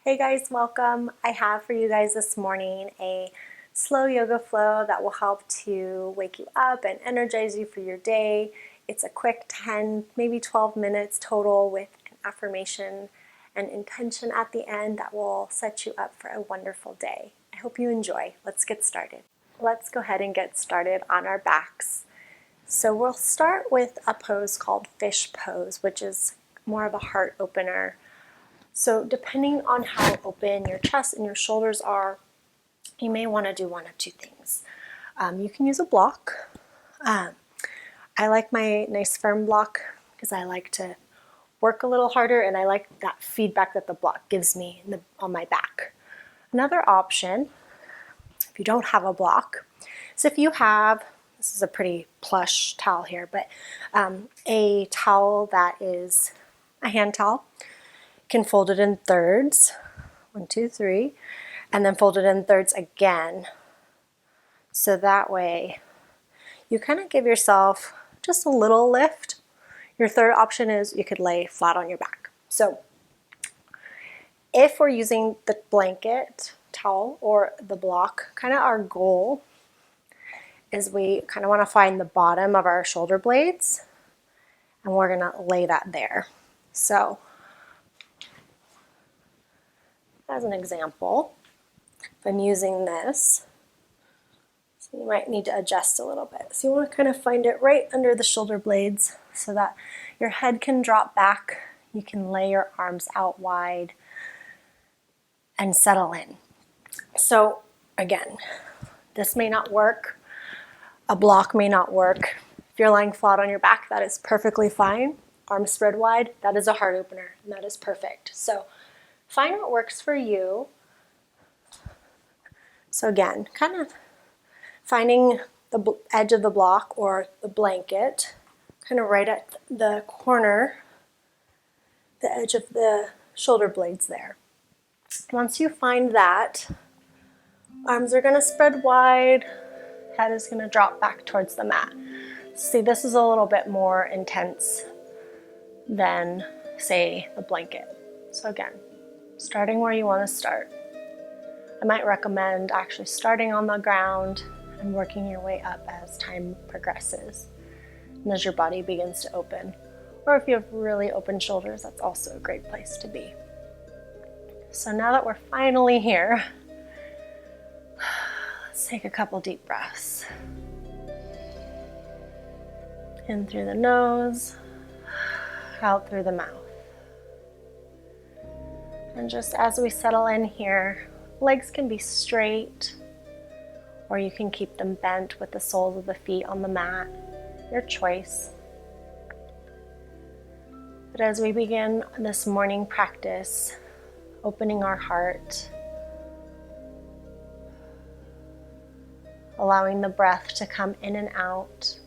Hey guys, welcome. I have for you guys this morning a slow yoga flow that will help to wake you up and energize you for your day. It's a quick 10, maybe 12 minutes total with an affirmation and intention at the end that will set you up for a wonderful day. I hope you enjoy. Let's get started. Let's go ahead and get started on our backs. So we'll start with a pose called fish pose, which is more of a heart opener. So depending on how open your chest and your shoulders are, you may want to do one of two things. You can use a block. I like my nice firm block because I like to work a little harder and I like that feedback that the block gives me on my back. Another option, if you don't have a block, is if you have, this is a pretty plush towel here, but a towel that is a hand towel. Can fold it in thirds, 1, 2, 3, and then fold it in thirds again. So that way you kind of give yourself just a little lift. Your third option is you could lay flat on your back. So if we're using the blanket, towel, or the block, kind of our goal is we kind of want to find the bottom of our shoulder blades and we're going to lay that there. So as an example, if I'm using this, so you might need to adjust a little bit. So you want to kind of find it right under the shoulder blades so that your head can drop back. You can lay your arms out wide and settle in. So again, this may not work. A block may not work. If you're lying flat on your back, that is perfectly fine. Arms spread wide, that is a heart opener, and that is perfect. So find what works for you. So again, kind of finding the edge of the block or the blanket, kind of right at the corner, the edge of the shoulder blades there. Once you find that, arms are going to spread wide, head is going to drop back towards the mat. See, this is a little bit more intense than, say, the blanket. So again, starting where you want to start. I might recommend actually starting on the ground and working your way up as time progresses and as your body begins to open. Or if you have really open shoulders, that's also a great place to be. So now that we're finally here, let's take a couple deep breaths. In through the nose, out through the mouth. And just as we settle in here, legs can be straight, or you can keep them bent with the soles of the feet on the mat, your choice. But as we begin this morning practice, opening our heart, allowing the breath to come in and out,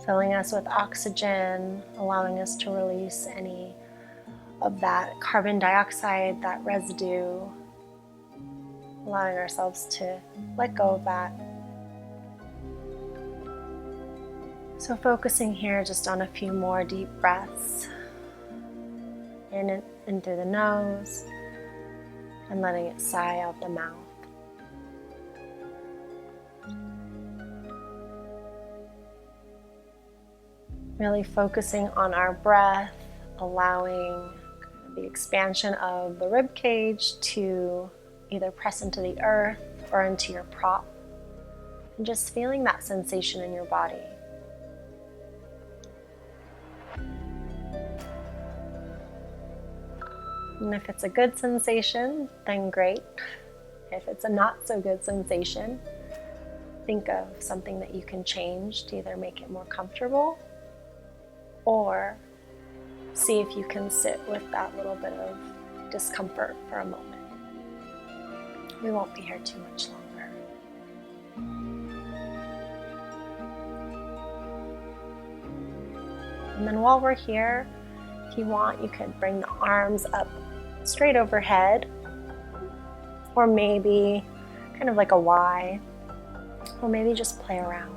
filling us with oxygen, allowing us to release any of that carbon dioxide, that residue, allowing ourselves to let go of that. So focusing here just on a few more deep breaths, in through the nose, and letting it sigh out the mouth. Really focusing on our breath, allowing the expansion of the rib cage to either press into the earth or into your prop, and just feeling that sensation in your body. And if it's a good sensation, then great. If it's a not so good sensation, think of something that you can change to either make it more comfortable or see if you can sit with that little bit of discomfort for a moment. We won't be here too much longer. And then while we're here, if you want, you could bring the arms up straight overhead, or maybe kind of like a Y, or maybe just play around,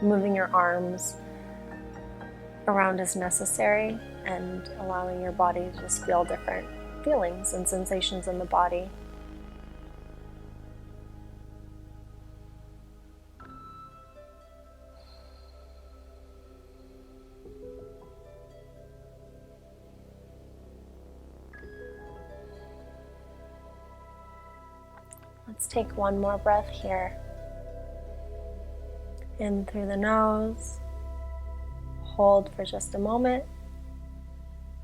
moving your arms around as necessary, and allowing your body to just feel different feelings and sensations in the body. Let's take one more breath here. In through the nose, hold for just a moment,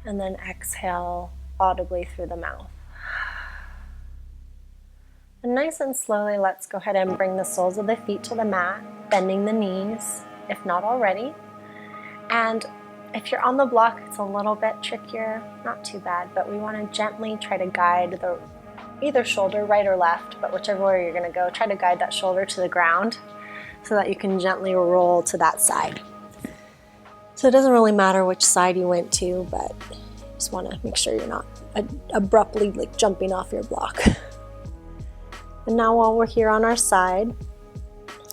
and then exhale audibly through the mouth. And nice and slowly, let's go ahead and bring the soles of the feet to the mat, bending the knees, if not already. And if you're on the block, it's a little bit trickier, not too bad, but we want to gently try to guide the either shoulder, right or left, but whichever way you're going to go, try to guide that shoulder to the ground so that you can gently roll to that side. So it doesn't really matter which side you went to, but you just want to make sure you're not abruptly like jumping off your block. And now while we're here on our side,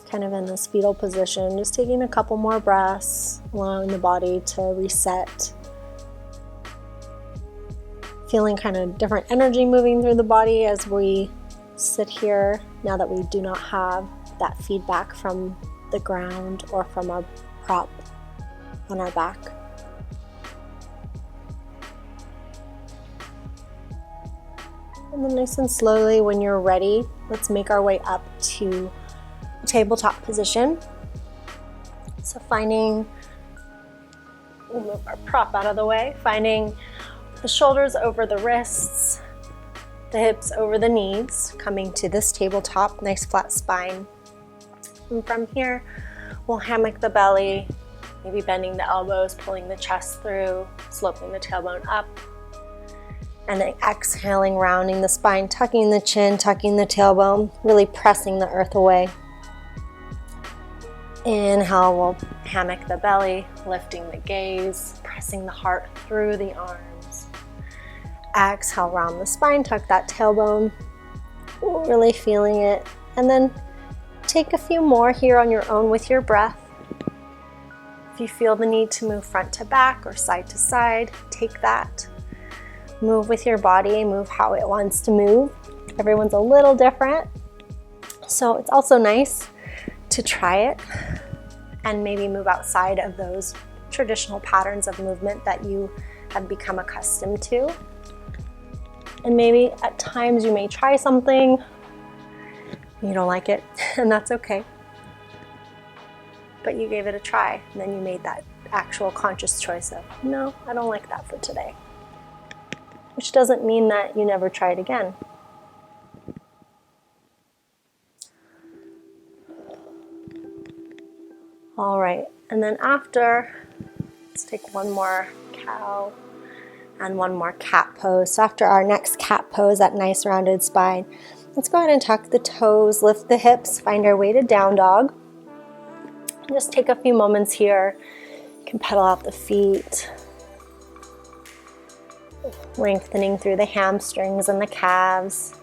kind of in this fetal position, just taking a couple more breaths, allowing the body to reset. Feeling kind of different energy moving through the body as we sit here now that we do not have that feedback from the ground or from our prop on our back. And then nice and slowly, when you're ready, let's make our way up to tabletop position. So we'll move our prop out of the way, finding the shoulders over the wrists, the hips over the knees, coming to this tabletop, nice flat spine. And from here, we'll hammock the belly, maybe bending the elbows, pulling the chest through, sloping the tailbone up. And then exhaling, rounding the spine, tucking the chin, tucking the tailbone, really pressing the earth away. Inhale, we'll hammock the belly, lifting the gaze, pressing the heart through the arms. Exhale, round the spine, tuck that tailbone, really feeling it. And then take a few more here on your own with your breath. If you feel the need to move front to back or side to side, take that. Move with your body, move how it wants to move. Everyone's a little different. So it's also nice to try it and maybe move outside of those traditional patterns of movement that you have become accustomed to. And maybe at times you may try something, you don't like it, and that's okay. But you gave it a try, and then you made that actual conscious choice of, no, I don't like that for today. Which doesn't mean that you never try it again. All right, and then after, let's take one more cow and one more cat pose. So after our next cat pose, that nice rounded spine, let's go ahead and tuck the toes, lift the hips, find our way to down dog. Just take a few moments here. You can pedal out the feet, lengthening through the hamstrings and the calves,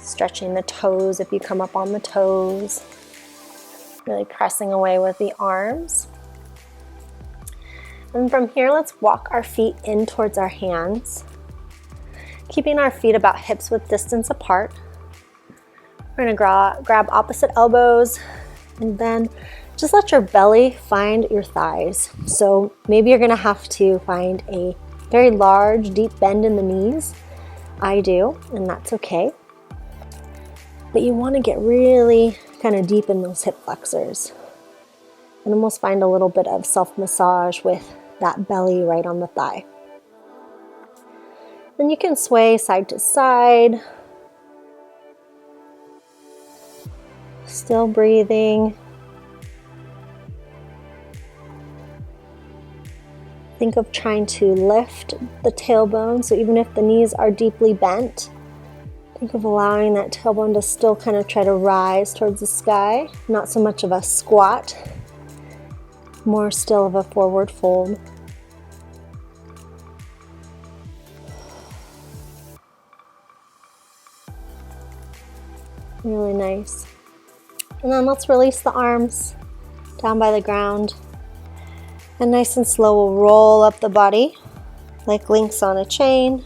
stretching the toes if you come up on the toes, really pressing away with the arms. And from here, let's walk our feet in towards our hands, keeping our feet about hips width distance apart. We're going to grab opposite elbows and then just let your belly find your thighs. So maybe you're going to have to find a very large, deep bend in the knees. I do, and that's okay. But you want to get really kind of deep in those hip flexors and almost find a little bit of self-massage with that belly right on the thigh. Then you can sway side to side, still breathing. Think of trying to lift the tailbone, so even if the knees are deeply bent, think of allowing that tailbone to still kind of try to rise towards the sky. Not so much of a squat, more still of a forward fold. Really nice. And then let's release the arms down by the ground. And nice and slow, we'll roll up the body like links on a chain,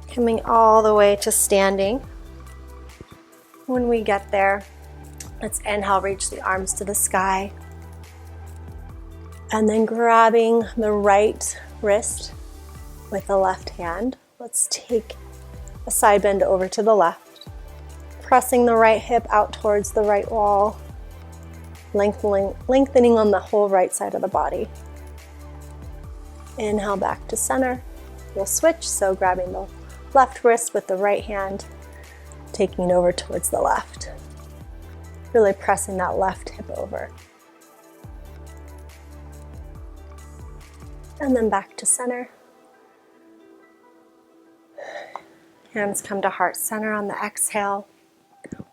coming all the way to standing. When we get there, let's inhale, reach the arms to the sky. And then grabbing the right wrist with the left hand, let's take a side bend over to the left, pressing the right hip out towards the right wall, lengthening on the whole right side of the body. Inhale back to center. We'll switch, so grabbing the left wrist with the right hand, taking it over towards the left. Really pressing that left hip over. And then back to center. Hands come to heart center on the exhale.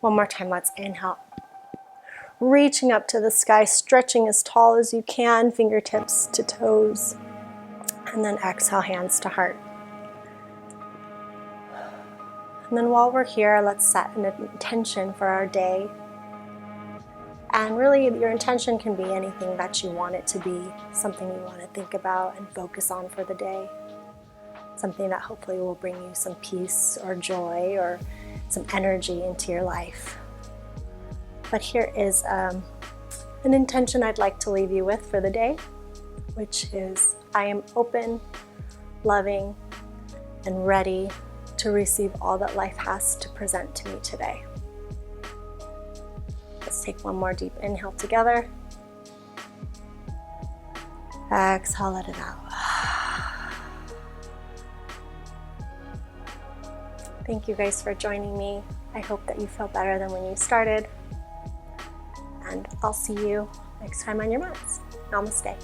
One more time, let's inhale. Reaching up to the sky, stretching as tall as you can, fingertips to toes. And then exhale, hands to heart. And then while we're here, let's set an intention for our day. And really, your intention can be anything that you want it to be, something you want to think about and focus on for the day. Something that hopefully will bring you some peace or joy or some energy into your life. But here is an intention I'd like to leave you with for the day, which is, I am open, loving, and ready to receive all that life has to present to me today. Let's take one more deep inhale together. Exhale, let it out. Thank you guys for joining me. I hope that you feel better than when you started. And I'll see you next time on your mats. Namaste.